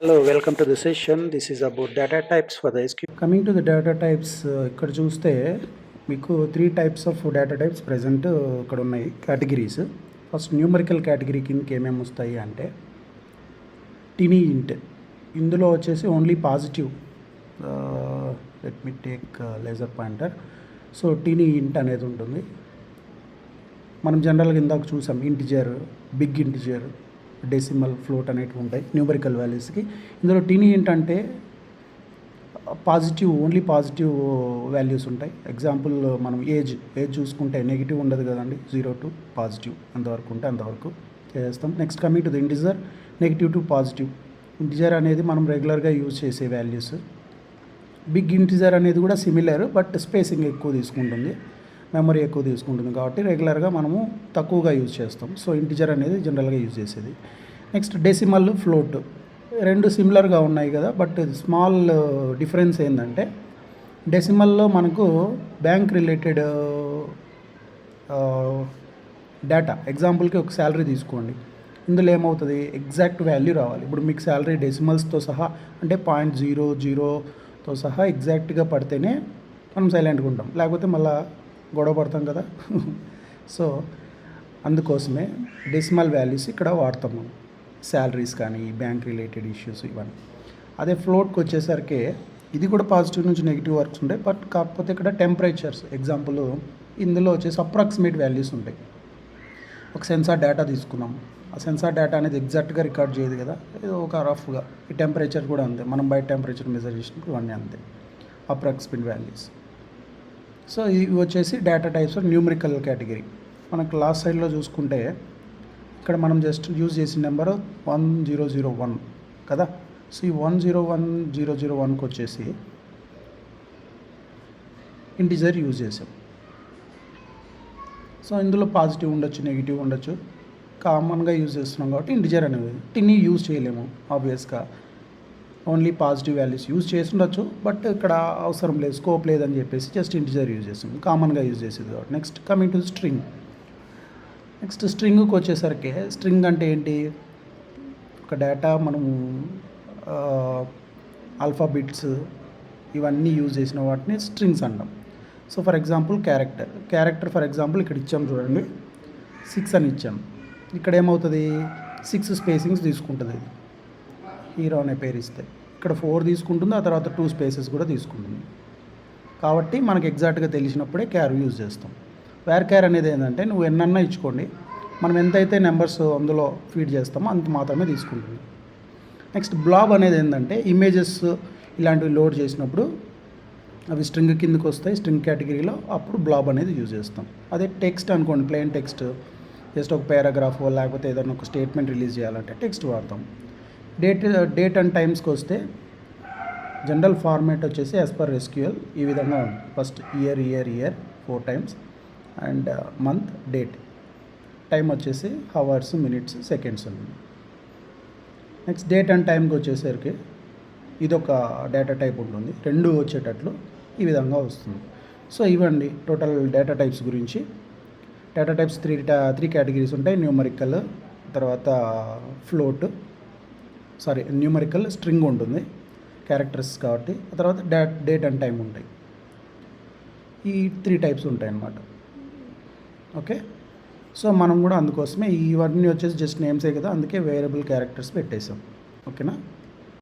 Hello, welcome to the session. This is about data types for the SQL. Coming to the data types, ఇక్కడ చూస్తే మీకు 3 types of data types present ఇక్కడ ఉన్నాయి categories. First numerical category కిందకి ఏమేమి వస్తాయి అంటే టినీ ఇంట్, ఇందులో వచ్చేసి only positive. Let me take laser pointer. So tiny int అనేది ఉంటుంది. మనం జనరల్గా ఇందాక చూసాం integer, big integer, decimal, float అనేటివి ఉంటాయి న్యూమరికల్ వాల్యూస్కి. ఇందులో టీనీ ఏంటంటే పాజిటివ్, ఓన్లీ పాజిటివ్ వాల్యూస్ ఉంటాయి. ఎగ్జాంపుల్ మనం ఏజ్ చూసుకుంటే నెగిటివ్ ఉండదు కదండి, 0 to పాజిటివ్ ఎంతవరకు ఉంటే అంతవరకు చేస్తాం. Next coming to the integer, negative to positive. Integer అనేది మనం రెగ్యులర్గా యూజ్ చేసే వాల్యూస్. బిగ్ ఇంటిజర్ అనేది కూడా సిమిలర్, బట్ స్పేసింగ్ ఎక్కువ తీసుకుంటుంది, మెమరీ ఎక్కువ తీసుకుంటుంది కాబట్టి రెగ్యులర్గా మనము తక్కువగా యూజ్ చేస్తాం. సో ఇంటిజర్ అనేది జనరల్గా యూజ్ చేసేది. నెక్స్ట్ డెసిమల్, ఫ్లోట్ రెండు సిమిలర్గా ఉన్నాయి కదా, బట్ స్మాల్ డిఫరెన్స్ ఏంటంటే డెసిమల్లో మనకు బ్యాంక్ రిలేటెడ్ డేటా, ఎగ్జాంపుల్కి ఒక శాలరీ తీసుకోండి, ఇందులో ఏమవుతుంది ఎగ్జాక్ట్ వాల్యూ రావాలి. ఇప్పుడు మీకు శాలరీ డెసిమల్స్తో సహా అంటే 0.00తో సహా ఎగ్జాక్ట్గా పడితేనే మనం సైలెంట్గా ఉంటాం, లేకపోతే మళ్ళీ గొడవ పడతాం కదా. సో అందుకోసమే డెసిమల్ వాల్యూస్ ఇక్కడ వాడతాము, శాలరీస్ కానీ బ్యాంక్ రిలేటెడ్ ఇష్యూస్ ఇవన్నీ. అదే ఫ్లోట్కి వచ్చేసరికి ఇది కూడా పాజిటివ్ నుంచి నెగిటివ్ వర్క్స్ ఉంటాయి, బట్ కాకపోతే ఇక్కడ టెంపరేచర్స్, ఎగ్జాంపుల్ ఇందులో వచ్చేసి అప్రాక్సిమేట్ వాల్యూస్ ఉంటాయి. ఒక సెన్సార్ డేటా తీసుకున్నాం, ఆ సెన్సార్ డేటా అనేది ఎగ్జాక్ట్గా రికార్డ్ చేయదు కదా, ఒక రఫ్గా. ఈ టెంపరేచర్ కూడా అంతే, మనం బయట టెంపరేచర్ మెజర్ చేసినప్పుడు ఇవన్నీ అంతే అప్రాక్సిమేట్ వాల్యూస్. సో ఇవి వచ్చేసి data types of numerical category. మనకు లాస్ట్ సైడ్లో చూసుకుంటే ఇక్కడ మనం జస్ట్ యూజ్ చేసిన నెంబర్ 1001 కదా. సో ఈ 101001కి వచ్చేసి ఇంటిజర్ యూజ్ చేసాం. సో ఇందులో పాజిటివ్ ఉండొచ్చు, నెగిటివ్ ఉండొచ్చు, కామన్గా యూజ్ చేస్తున్నాం కాబట్టి ఇంటిజర్ అనేది. టిన్ని యూజ్ చేయలేము ఆబ్వియస్గా, ఓన్లీ పాజిటివ్ వాల్యూస్ యూజ్ చేసి ఉండొచ్చు, బట్ ఇక్కడ అవసరం లేదు, స్కోప్ లేదని చెప్పేసి జస్ట్ ఇంటిజర్ యూజ్ చేస్తాం, కామన్గా యూజ్ చేసేది కాబట్టి. Next coming to string. Next స్ట్రింగ్కి వచ్చేసరికి స్ట్రింగ్ అంటే ఏంటి, ఒక డేటా మనము ఆల్ఫాబిట్స్ ఇవన్నీ యూజ్ చేసిన వాటిని స్ట్రింగ్స్ అంటాం. So for example character for example ఇక్కడ ఇచ్చాం చూడండి, 6 అని ఇచ్చాం. ఇక్కడ ఏమవుతుంది 6 స్పేసింగ్స్ తీసుకుంటుంది, హీరో అనే పేరు ఇస్తే. ఇక్కడ 4 తీసుకుంటుంది, ఆ తర్వాత 2 స్పేసెస్ కూడా తీసుకుంటుంది. కాబట్టి మనకు ఎగ్జాక్ట్గా తెలిసినప్పుడే క్యార్ యూజ్ చేస్తాం. వేర్ క్యార్ అనేది ఏంటంటే నువ్వు ఎన్నన్నా ఇచ్చుకోండి, మనం ఎంతైతే నెంబర్స్ అందులో ఫీడ్ చేస్తామో అంత మాత్రమే తీసుకుంటుంది. నెక్స్ట్ బ్లాబ్ అనేది ఏంటంటే ఇమేజెస్ ఇలాంటివి లోడ్ చేసినప్పుడు అవి స్ట్రింగ్ కిందకి వస్తాయి, స్ట్రింగ్ కేటగిరీలో, అప్పుడు బ్లాబ్ అనేది యూజ్ చేస్తాం. అదే టెక్స్ట్ అనుకోండి, ప్లెయిన్ టెక్స్ట్, జస్ట్ ఒక పారాగ్రాఫ్ లేకపోతే ఏదైనా ఒక స్టేట్మెంట్ రిలీజ్ చేయాలంటే టెక్స్ట్ వాడతాం. డేట్ అండ్ టైమ్స్కి వస్తే జనరల్ ఫార్మాట్ వచ్చేసి యాజ్ పర్ SQL ఈ విధంగా ఉంది. First year 4 times and month, date, time వచ్చేసి హవర్స్, మినిట్స్, సెకండ్స్ ఉంది. నెక్స్ట్ డేట్ అండ్ టైంకి వచ్చేసరికి ఇదొక డేటా టైప్ ఉంటుంది, రెండు వచ్చేటట్లు ఈ విధంగా వస్తుంది. సో ఇవ్వండి టోటల్ డేటా టైప్స్ గురించి. డేటా టైప్స్ 3 కేటగిరీస్ ఉంటాయి, న్యూమరికల్, తర్వాత ఫ్లోట్, న్యూమరికల్, స్ట్రింగ్ ఉంటుంది క్యారెక్టర్స్ కాబట్టి, ఆ తర్వాత డేట్ అండ్ టైం ఉంటాయి. ఈ 3 టైప్స్ ఉంటాయి అన్నమాట. ఓకే, సో మనం కూడా అందుకోసమే ఇవన్నీ వచ్చేసి జస్ట్ నేమ్సే కదా, అందుకే వేరియబుల్ క్యారెక్టర్స్ పెట్టేసాం. ఓకేనా.